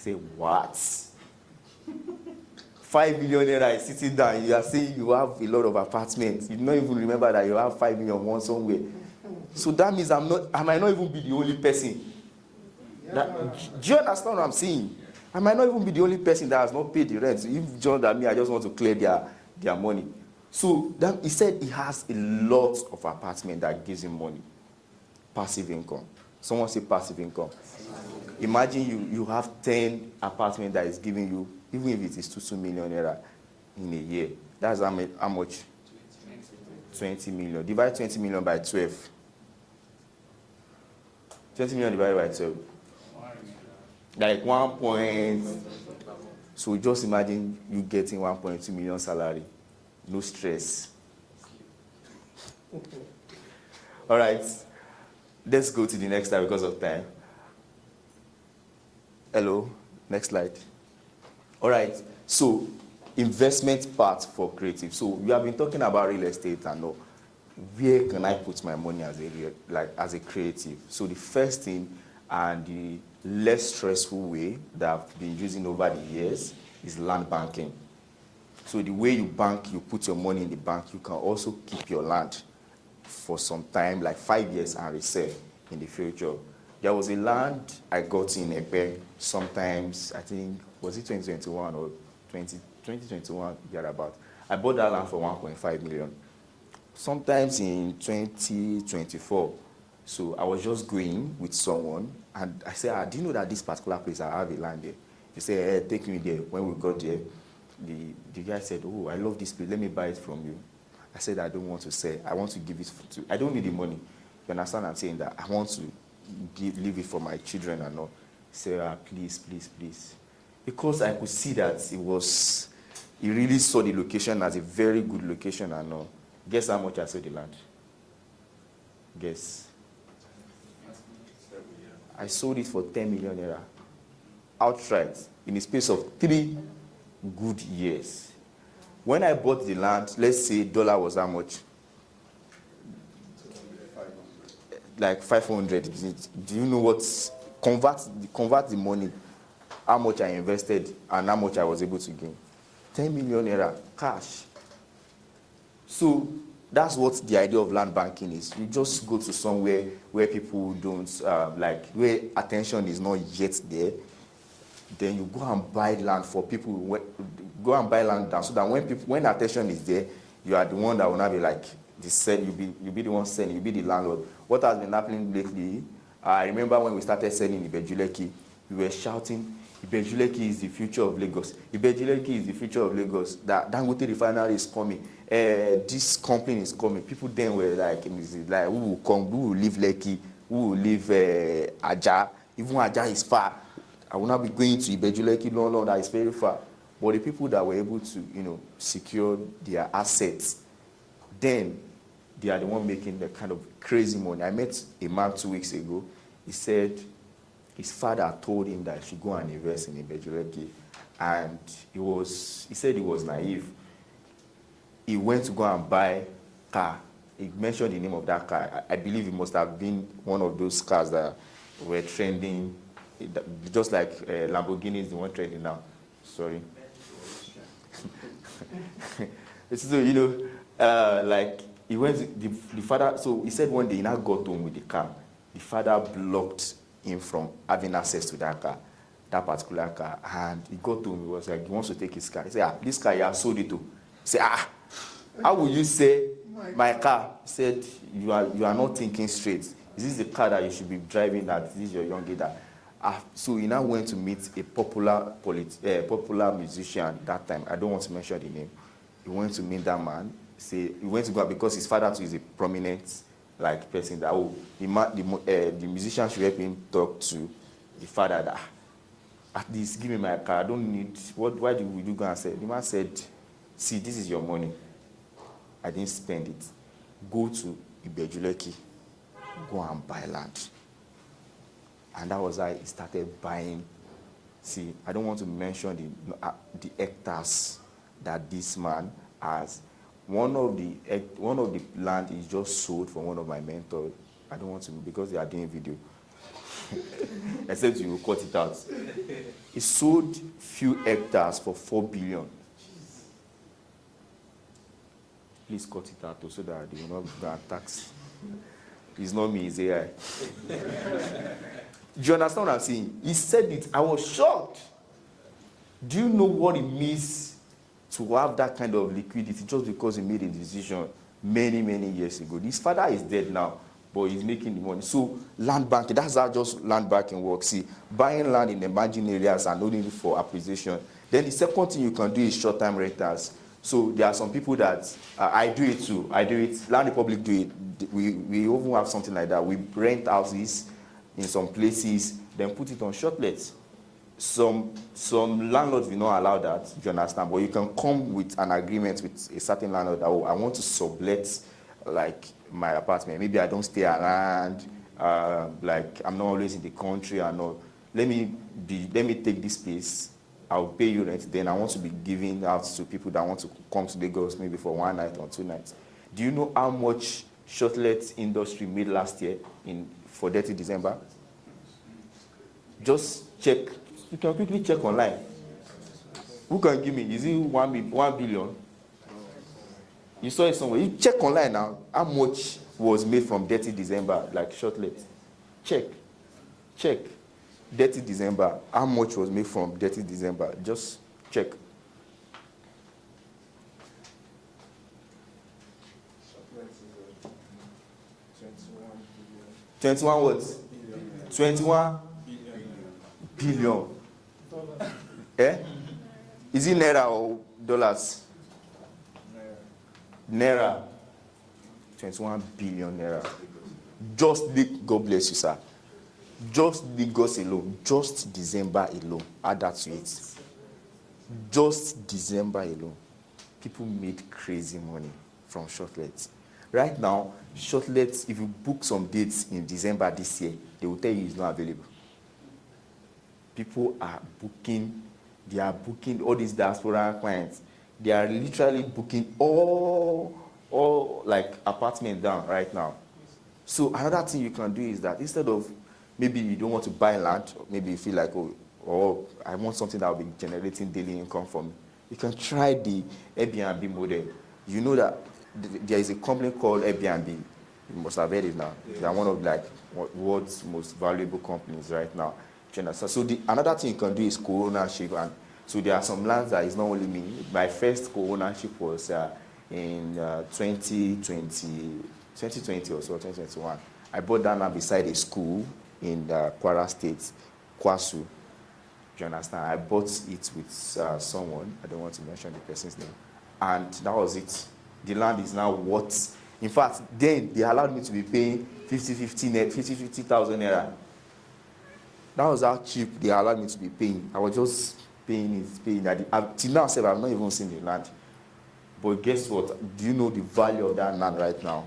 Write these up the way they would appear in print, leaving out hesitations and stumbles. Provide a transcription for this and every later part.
said, what? 5 million naira is sitting down. You are saying you have a lot of apartments. You don't even remember that you have 5 million one somewhere. So that means I might not even be the only person. Do you understand what I'm saying? I might not even be the only person that has not paid the rent. If John and me, I just want to clear their money. So he said he has a lot of apartments that gives him money. Passive income. Someone say passive income. Imagine you have 10 apartments that is giving you, even if it is 2 million naira in a year. That's how much? 20 million. Divide 20 million by 12. 20 million divided by 12. Like 1 point. So just imagine you getting 1.2 million salary. No stress. All right. Let's go to the next slide because of time. Hello. Next slide. All right. So investment part for creative. So we have been talking about real estate and all. Where can I put my money as a creative? So the first thing and the less stressful way that I've been using over the years is land banking. So the way you bank, you put your money in the bank, you can also keep your land for some time, like 5 years, and resell in the future. There was a land I got in Epe sometimes, I think, was it 2021 or 2021, thereabout. I bought that land for 1.5 million. Sometimes in 2024, so I was just going with someone, and I said, do you know that this particular place, I have a land there? He said, hey, take me there. When we got there, the guy said, oh, I love this place, let me buy it from you. I said, I don't want to sell, I want to give it to, I don't need the money. You understand what I'm saying? That I want to leave it for my children and all. He said, please, please, please. Because I could see that he really saw the location as a very good location and all. Guess how much I sold the land? Guess. I sold it for 10 million naira. Outright, in the space of 3 good years. When I bought the land, let's say dollar was how much? Like 500. Do you know what? Convert the money, how much I invested and how much I was able to gain. 10 million naira cash. So that's what the idea of land banking is. You just go to somewhere where people don't, where attention is not yet there. Then you go and buy land for people. Go and buy land down so that when attention is there, you are the one that will not be like you'll be the one selling, you'll be the landlord. What has been happening lately? I remember when we started selling Ibejuleki, we were shouting, Ibejuleki is the future of Lagos. Ibejuleki is the future of Lagos. That Dangote refinery is coming. This company is coming. People then were like, who will come? Who will leave Lekki? Who will leave Aja? Even Aja is far. I will not be going to Ibejuleki. No, that is very far. But the people that were able to, secure their assets, then they are the one making the kind of crazy money. I met a man 2 weeks ago. He said his father told him that he should go and invest in Ibejuleki, and he said he was naive. He went to go and buy car. He mentioned the name of that car. I believe it must have been one of those cars that were trending, just like Lamborghini is the one trending now. Sorry. So, he went, the father, so he said one day he now got home with the car. The father blocked him from having access to that car, that particular car. And he got home, he was like, he wants to take his car. He said, this car, you have sold it to. He said, how will you say my car? He said, you are not thinking straight. Is this the car that you should be driving that this is your young leader? So he now went to meet a popular musician that time. I don't want to mention the name. He went to meet that man. He went to go because his father too is a prominent person that the musician should help him talk to the father that at least give me my car. I don't need why would you go and say? The man said, see, this is your money. I didn't spend it. Go to Ibejuleki, go and buy land. And that was how he started buying. See, I don't want to mention the hectares that this man has. One of the land is just sold from one of my mentors. I don't want to because they are doing video. Except you will cut it out. He sold few hectares for 4 billion. Please cut it out so that they will not go and tax. It's not me, it's AI. Do you understand what I'm saying? He said it. I was shocked. Do you know what it means to have that kind of liquidity just because he made a decision many, many years ago? His father is dead now, but he's making the money. So land banking, that's how just land banking works. See, buying land in emerging areas and only for appreciation. Then the second thing you can do is short-term rentals. So there are some people that, I do it too. I do it, Land Republic do it. We even have something like that. We rent houses in some places, then put it on shortlets. Some landlords will not allow that, do you understand? But you can come with an agreement with a certain landlord that, oh, I want to sublet like my apartment. Maybe I don't stay around, like I'm not always in the country and all. Let me take this space. I'll pay you rent. Then I want to be giving out to people that want to come to Lagos maybe for 1 night or 2 nights. Do you know how much shortlet industry made last year for 30 December? Just check. You can quickly check online. Who can give me? Is it 1 billion? You saw it somewhere. You check online now. How much was made from 30 December, like shortlet? Check. 30 December. How much was made from 30 December? Just check. 21 what? 21 billion. Eh? Is it naira or dollars? Naira. 21 billion naira. Just God bless you, sir. Just Lagos alone, just December alone, add that to it. Just December alone, people made crazy money from shortlets. Right now, shortlets, if you book some dates in December this year, they will tell you it's not available. People are booking, they are booking all these diaspora clients. They are literally booking all like apartments down right now. So another thing you can do is that instead of maybe you don't want to buy land, or maybe you feel like, oh, I want something that will be generating daily income for me. You can try the Airbnb model. You know that there is a company called Airbnb. You must have heard it now. Yeah. They are one of like world's most valuable companies right now. So another thing you can do is co-ownership. And so there are some lands that is not only me. My first co-ownership was in 2020 or so, 2021. I bought that land beside a school in Kwara State, Kwasu. Do you understand? I bought it with someone. I don't want to mention the person's name. And that was it. The land is now worth. In fact, then they allowed me to be paying 50,000 naira. That was how cheap they allowed me to be paying. I was just paying it. Till now, I've not even seen the land. But guess what? Do you know the value of that land right now?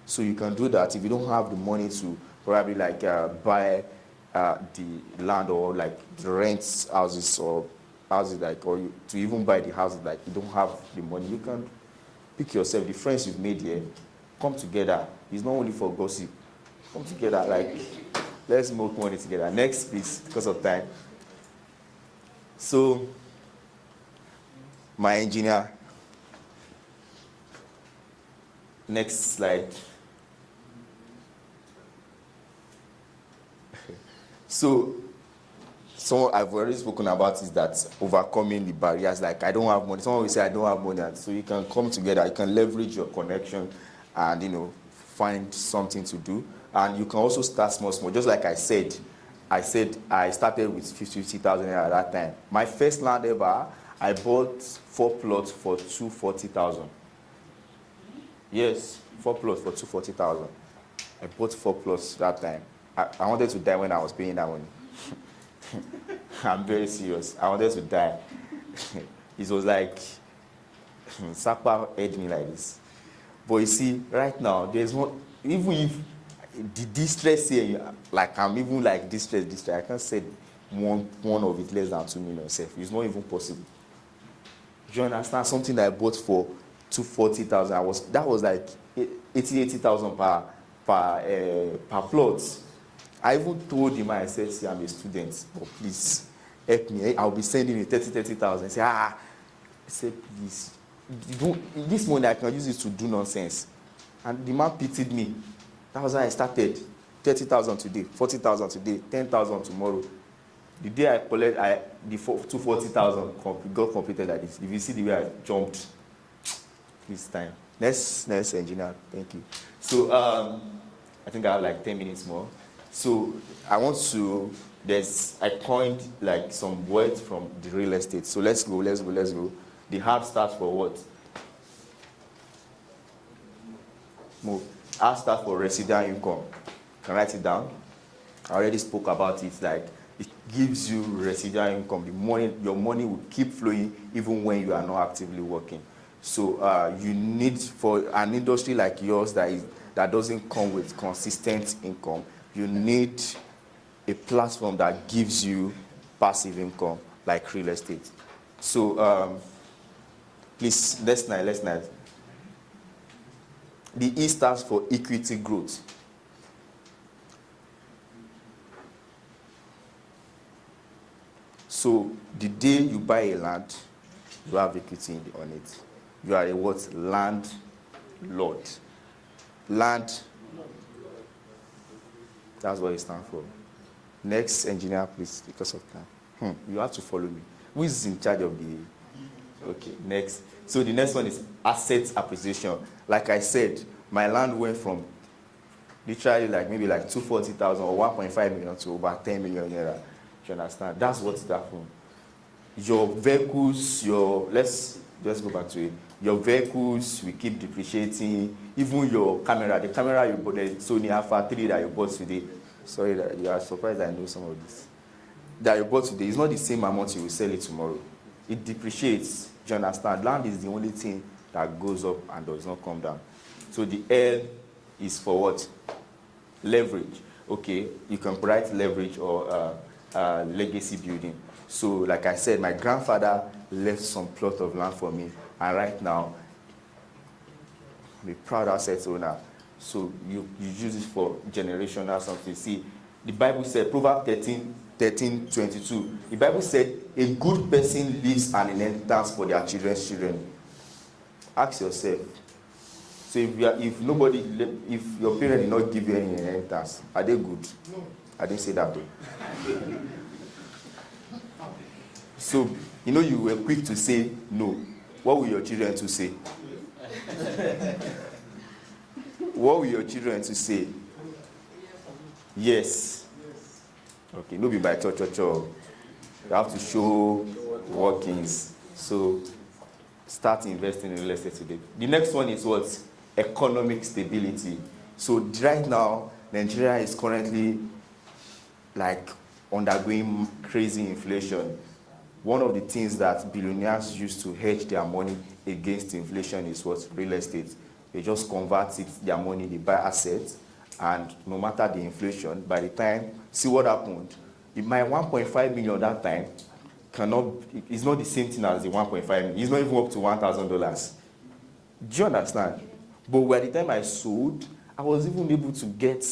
So you can do that if you don't have the money to probably like buy the land or like rent houses or houses like, or to even buy the houses like you don't have the money. You can pick yourself, the friends you've made here, come together. It's not only for gossip. Come together, like let's make money together. Next, please, because of time. So, my engineer. Next slide. So I've already spoken about is that overcoming the barriers, like I don't have money. Someone will say I don't have money, and so you can come together, you can leverage your connection and find something to do. And you can also start small. Just like I said I started with 50,000 at that time. My first land ever, I bought 4 plots for 240,000. Yes, 4 plots for 240,000. I bought 4 plots that time. I wanted to die when I was paying that money. I'm very serious. I wanted to die. It was like Sapa edged me like this. But you see, right now, there's one. Even if the distress here, like I'm even like distress, I can't say one of it less than 2 million. It's not even possible. Do you understand? Something that I bought for 240,000. That was like 80,000 per plot. I even told him, I said, see, I'm a student, but please help me. I'll be sending you 30,000. He said, I said, please, this money I can use it to do nonsense. And the man pitied me. That was how I started. 30,000 today, 40,000 today, 10,000 tomorrow. The day I collect, the 240,000 got completed like this. If you see the way I jumped, this time. Next engineer, thank you. So I think I have like 10 minutes more. So I want to, I coined like some words from the real estate. So let's go. The hard starts for what? Move. Hard starts for residual income. Can write it down. I already spoke about it. Like it gives you residual income. Your money will keep flowing even when you are not actively working. So you need, for an industry like yours that doesn't come with consistent income, you need a platform that gives you passive income like real estate. So please, let's night. The E stands for equity growth. So the day you buy a land, you have equity on it. You are a what? Landlord. Land. That's what it stands for. Next, engineer, please, because of time. You have to follow me. Who is in charge of the... Okay, next. So the next one is asset appreciation. Like I said, my land went from literally maybe 240,000 or 1.5 million to over 10 million naira. You understand? That's what it happened. Your vehicles, let's just go back to it. Your vehicles will keep depreciating. Even your camera, the camera you bought, the Sony Alpha 3 that you bought today. Sorry that you are surprised I know some of this. That you bought today is not the same amount you will sell it tomorrow. It depreciates. Do you understand? Land is the only thing that goes up and does not come down. So the L is for what? Leverage. Okay, you can write leverage or legacy building. So like I said, my grandfather left some plot of land for me, and right now I'm a proud asset owner. So you use it for generational something. See, the Bible said, Proverbs 13:22. The Bible said, a good person leaves an inheritance for their children's children. Ask yourself. So if your parents did not give you any inheritance, are they good? No. I didn't say that way. So, you were quick to say no. What will your children to say? What will your children to say? Yes. Okay, no be by cho. You have to show workings. So, start investing in real estate today. The next one is what? Economic stability. So, right now, Nigeria is currently undergoing crazy inflation. One of the things that billionaires use to hedge their money against inflation is what? Real estate. They just convert their money, they buy assets, and no matter the inflation, by the time, see what happened. My 1.5 million that time it's not the same thing as the 1.5 million. It's not even up to $1,000. Do you understand? But by the time I sold, I was even able to get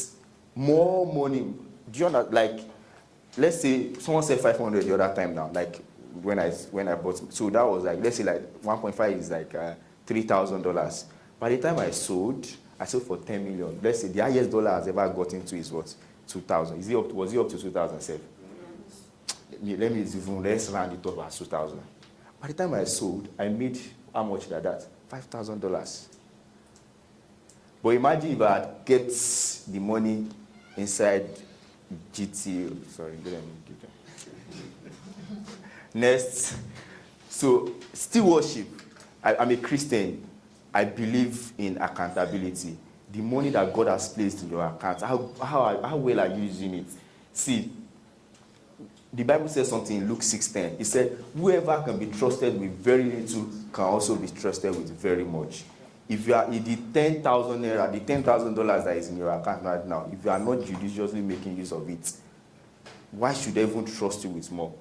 more money. Do you understand? Let's say someone said 500 the other time now, when I bought. So that was let's say 1.5 is $3,000. By the time I sold for 10 million. Let's say the highest dollar has ever gotten to is what? 2,000. Was it up to 2,007? Let's round it up as 2,000. By the time I sold, I made how much like that? $5,000. But imagine if I had kept the money inside GT. Sorry, let me give them. Next. So, stewardship. I'm a Christian. I believe in accountability. The money that God has placed in your account, how well are you using it? See, the Bible says something in Luke 6:10. It said, whoever can be trusted with very little can also be trusted with very much. If you are in the 10,000 naira, the $10,000 that is in your account right now, if you are not judiciously making use of it, why should they even trust you with more?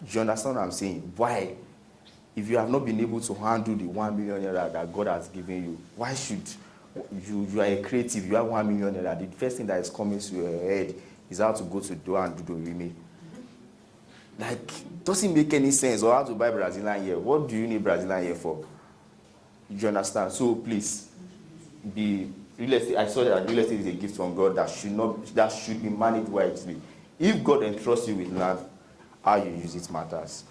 Do you understand what I'm saying? Why? If you have not been able to handle the 1 million naira that God has given you, why should you are a creative, you have 1 million naira, the first thing that is coming to your head is how to go to Doha and do the remake. Like, doesn't make any sense. Or how to buy Brazilian hair. What do you need Brazilian hair for? You understand? So please, be real estate. I saw that real estate is a gift from God that should be managed wisely. If God entrusts you with land, how you use it matters.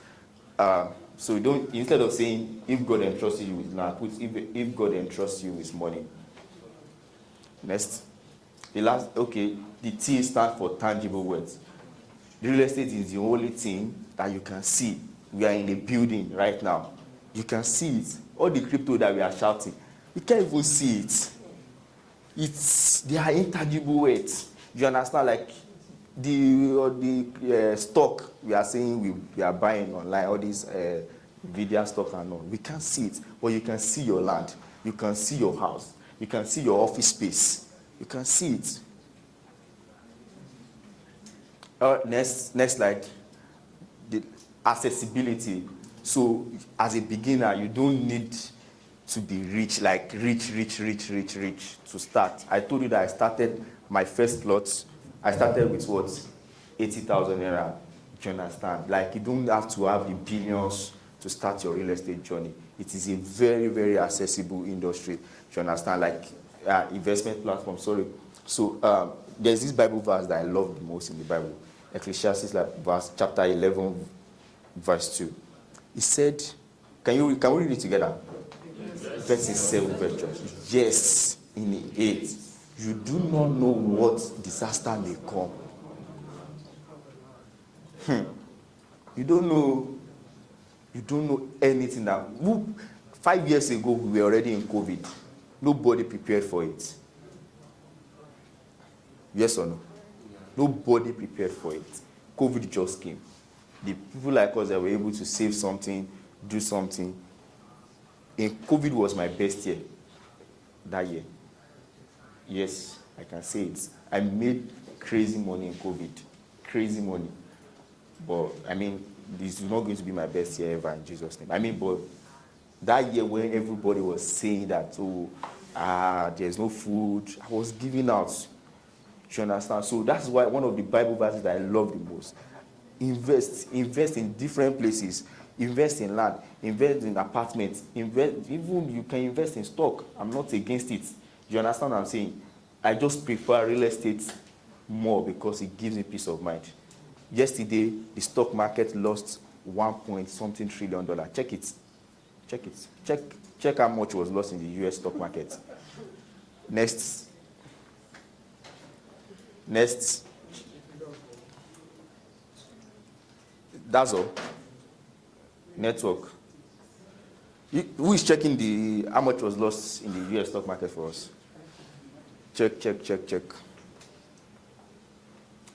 So don't, instead of saying if God entrusts you with land, put if God entrusts you with money. Next, the T stands for tangible wealth. Real estate is the only thing that you can see. We are in a building right now. You can see it. All the crypto that we are shouting, you can't even see it. They are intangible wealth. You understand? Like the stock we are saying we are buying online, all these Nvidia stock and all. We can't see it, but you can see your land. You can see your house. You can see your office space. You can see it. Next slide. The accessibility. So as a beginner, you don't need to be rich, like rich to start. I told you that I started my first lot. I started with what? 80,000 naira. Do you understand? Like, you don't have to have the billions to start your real estate journey. It is a very, very accessible industry. Do you understand? Like, investment platform, sorry. So there's this Bible verse that I love the most in the Bible. Ecclesiastes chapter 11, verse 2. It said, can we read it together? Yes. Verse 7, verse 12. Yes, in 8. You do not know what disaster may come. You don't know anything that. 5 years ago, we were already in COVID. Nobody prepared for it. Yes or no? Nobody prepared for it. COVID just came. The people like us that were able to save something, do something. And COVID was my best year that year. Yes, I can say it. I made crazy money in COVID. Crazy money. But, this is not going to be my best year ever in Jesus' name. But that year when everybody was saying that, there's no food, I was giving out. You understand? So that's why one of the Bible verses that I love the most. Invest in different places. Invest in land. Invest in apartments. Even you can invest in stock. I'm not against it. You understand what I'm saying? I just prefer real estate more because it gives me peace of mind. Yesterday, the stock market lost $1.something trillion. Check it. Check how much was lost in the US stock market. Next. That's all. Network. Who is checking how much was lost in the US stock market for us? Check.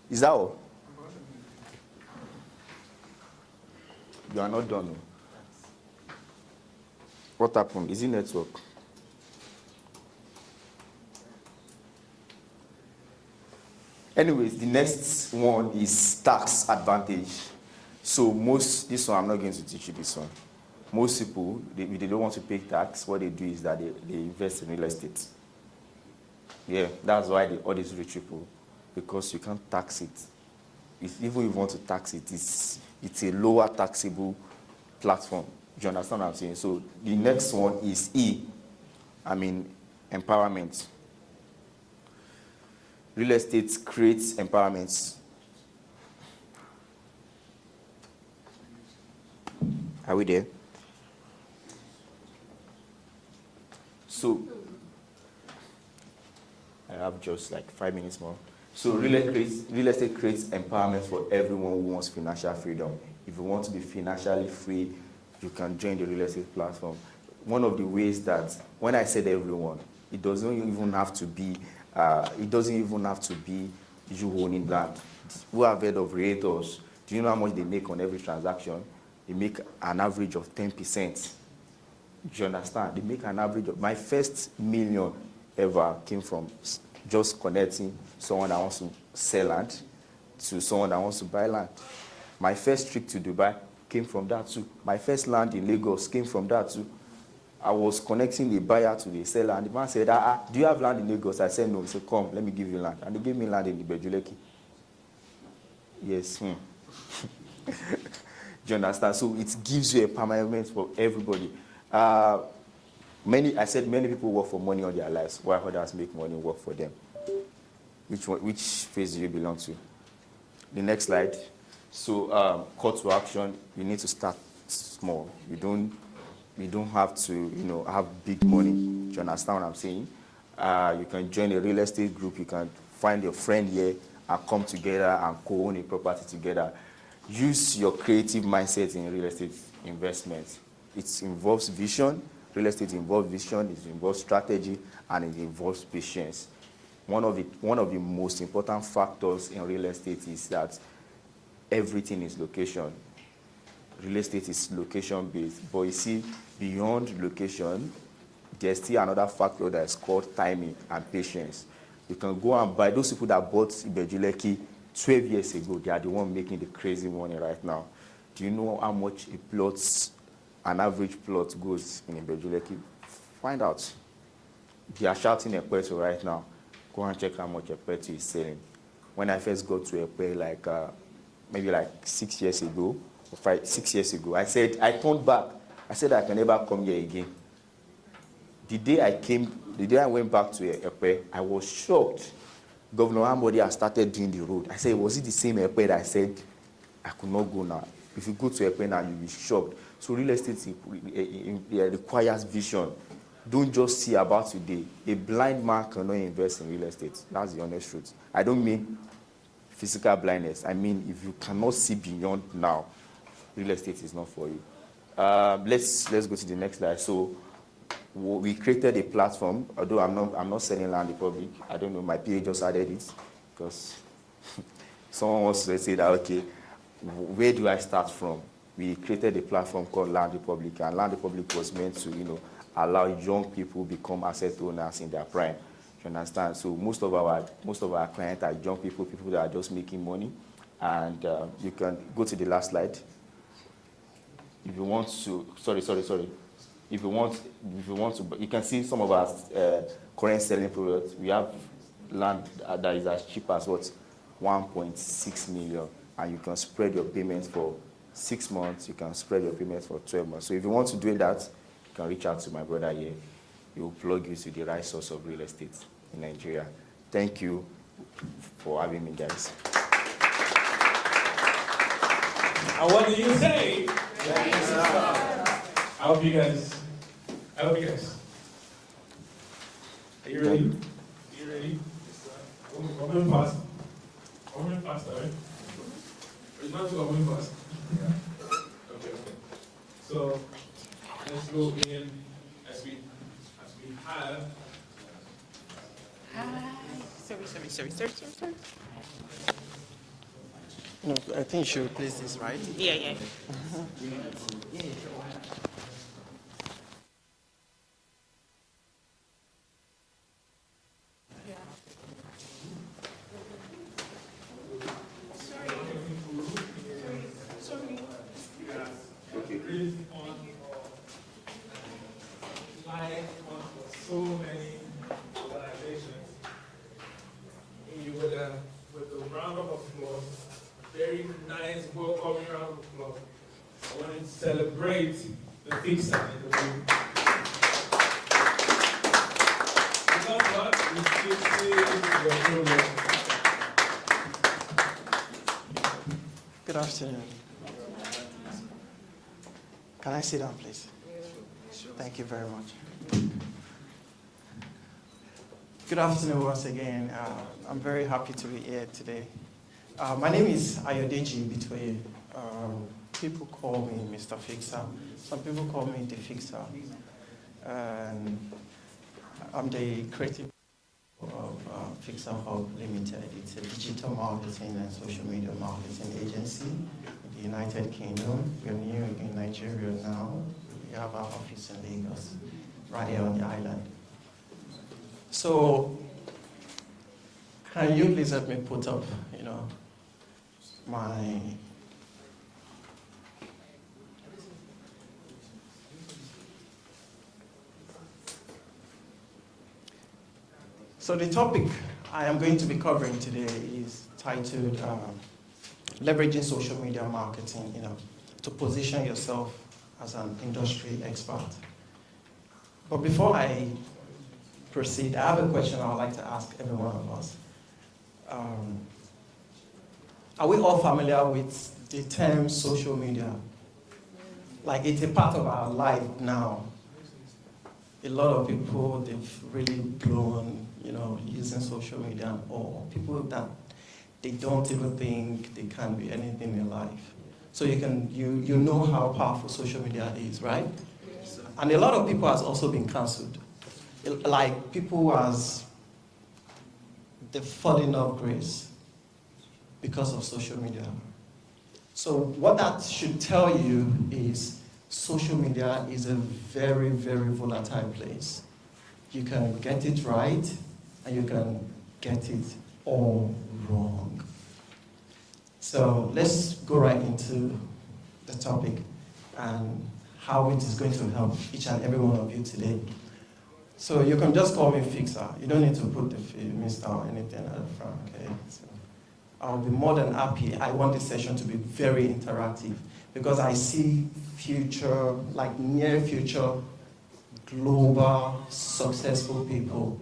Is that all? You are not done. No? What happened? Is it network? Anyways, the next one is tax advantage. So this one, I'm not going to teach you this one. Most people, if they don't want to pay tax, what they do is that they invest in real estate. Yeah, that's why all these rich people, because you can't tax it. Even if you want to tax it, it's a lower taxable platform. Do you understand what I'm saying? So the next one is empowerment. Real estate creates empowerment. Are we there? So I have just like 5 minutes more. So real estate creates empowerment for everyone who wants financial freedom. If you want to be financially free, you can join the real estate platform. One of the ways that, when I said everyone, it doesn't even have to be you owning land. Who have heard of realtors? Do you know how much they make on every transaction? They make an average of 10%. Do you understand? They make an average of. My first million ever came from just connecting someone that wants to sell land to someone that wants to buy land. My first trip to Dubai came from that too. My first land in Lagos came from that too. I was connecting the buyer to the seller, and the man said, do you have land in Lagos? I said, no. He said, come, let me give you land. And they gave me land in the Bejuleki. Yes. Do you understand? So it gives you a permanent for everybody. Many people work for money on their lives, while others make money work for them. Which phase do you belong to? The next slide. So call to action, you need to start small. You don't have to, have big money. Do you understand what I'm saying? You can join a real estate group. You can find your friend here and come together and co-own a property together. Use your creative mindset in real estate investment. It involves vision. Real estate involves vision. It involves strategy, and it involves patience. One of the most important factors in real estate is that everything is location. Real estate is location-based, but you see, beyond location, there's still another factor that is called timing and patience. You can go and buy, those people that bought Ibejuleki 12 years ago, they are the ones making the crazy money right now. Do you know how much an average plot goes in Ibejuleki? Find out. They are shouting Ekweto right now. Go and check how much Ekweto is selling. When I first got to Ekwe, maybe 6 years ago, or 6 years ago, I turned back. I said I can never come here again. The day I went back to Ekwe, I was shocked. Governor Ambodi has started doing the road. I said, was it the same Ekwe that I said I could not go now? If you go to Ekwe now, you'll be shocked. So real estate requires vision. Don't just see about today. A blind man cannot invest in real estate. That's the honest truth. I don't mean physical blindness. I mean, if you cannot see beyond now, real estate is not for you. Let's go to the next slide. So we created a platform, although I'm not selling land in public. I don't know, my PA just added it because someone wants to say that, okay, where do I start from? We created a platform called Land Republic, and Land Republic was meant to, allow young people become asset owners in their prime. You understand? So most of our clients are young people that are just making money. And you can go to the last slide. If you want to, sorry. If you want to, you can see some of our current selling products. We have land that is as cheap as 1.6 million, and you can spread your payments for 6 months. You can spread your payments for 12 months. So if you want to do that, you can reach out to my brother here. He will plug you to the right source of real estate in Nigeria. Thank you for having me, guys. And what do you say? I hope you guys. Are you ready? Are you ready? We're moving fast. We're moving fast, right? It's not too moving fast. Okay. So let's go in as we have. Sorry. No, I think you should place this, right? Yeah. So many organizations, you with a round of applause, a very nice, welcoming round of applause. I want to celebrate the fixer in the room. Because what? We still see your progress. Good afternoon. Can I sit down, please? Thank you very much. Good afternoon once again. I'm very happy to be here today. My name is Ayodeji Bitwe. People call me Mr. Fixer. Some people call me The Fixer. And I'm the creative of Fixer Hub Limited. It's a digital marketing and social media marketing agency in the United Kingdom. We're new in Nigeria now. We have our office in Lagos, right here on the island. So, can you please help me put up, my... So the topic I am going to be covering today is titled Leveraging Social Media Marketing, to position yourself as an industry expert. But before I proceed, I have a question I would like to ask every one of us. Are we all familiar with the term social media? Like, it's a part of our life now. A lot of people, they've really blown, using social media, or people that they don't even think they can be anything in life. So you know how powerful social media is, right? And a lot of people has also been cancelled. Like, people they've fallen off grace because of social media. So what that should tell you is social media is a very, very volatile place. You can get it right, and you can get it all wrong. So let's go right into the topic and how it is going to help each and every one of you today. So you can just call me Fixer. You don't need to put the Mr. or anything at the front, okay? So I'll be more than happy. I want this session to be very interactive because I see future, like near future, global, successful people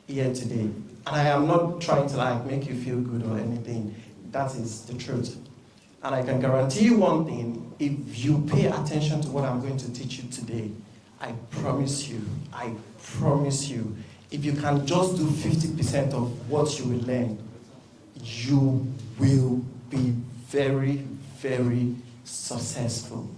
here today. And I am not trying to make you feel good or anything. That is the truth. And I can guarantee you one thing, if you pay attention to what I'm going to teach you today, I promise you, if you can just do 50% of what you will learn, you will be very, very successful.